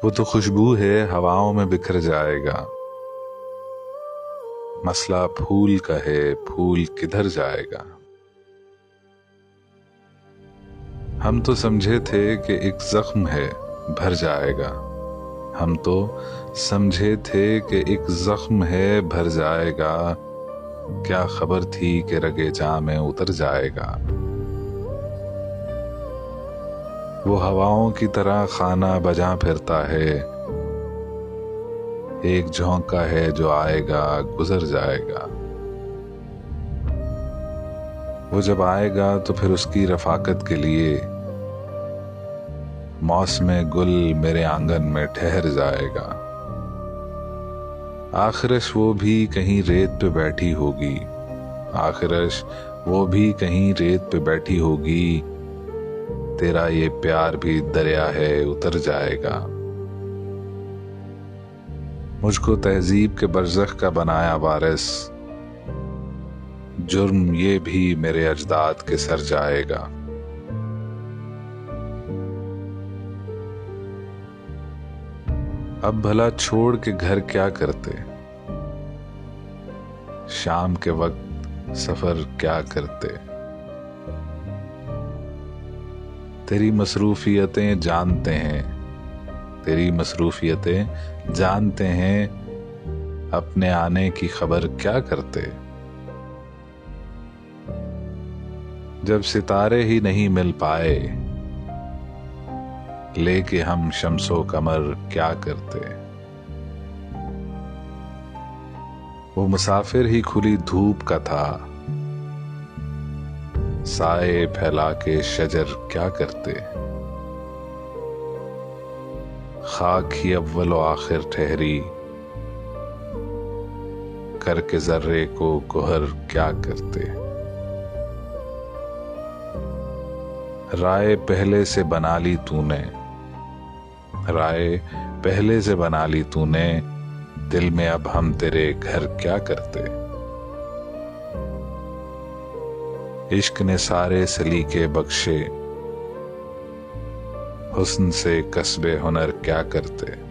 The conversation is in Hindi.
वो तो खुशबू है हवाओं में बिखर जाएगा। मसला फूल का है, फूल किधर जाएगा। हम तो समझे थे कि एक जख्म है भर जाएगा। हम तो समझे थे कि एक जख्म है भर जाएगा। क्या खबर थी कि रगे जां में उतर जाएगा। वो हवाओं की तरह खाना बजा फिरता है। एक झोंका है जो आएगा गुजर जाएगा। वो जब आएगा तो फिर उसकी रफाकत के लिए मौसमे गुल मेरे आंगन में ठहर जाएगा। आखिरश वो भी कहीं रेत पे बैठी होगी। आखिरश वो भी कहीं रेत पे बैठी होगी। तेरा ये प्यार भी दरिया है उतर जाएगा। मुझको तहजीब के बरज़ख का बनाया वारिस। जुर्म ये भी मेरे अजदाद के सर जाएगा। अब भला छोड़ के घर क्या करते। शाम के वक्त सफर क्या करते। तेरी मसरूफियतें जानते हैं। तेरी मसरूफियतें जानते हैं। अपने आने की खबर क्या करते। जब सितारे ही नहीं मिल पाए लेके हम शम्सो कमर क्या करते। वो मुसाफिर ही खुली धूप का था। साए फैला के शजर क्या करते। खाक ही अव्वल व आखिर ठहरी करके जर्रे को गोहर क्या करते। राय पहले से बना ली तूने। राय पहले से बना ली तूने। दिल में अब हम तेरे घर क्या करते। इश्क ने सारे सलीके बख्शे। हुस्न से कस्बे हुनर क्या करते।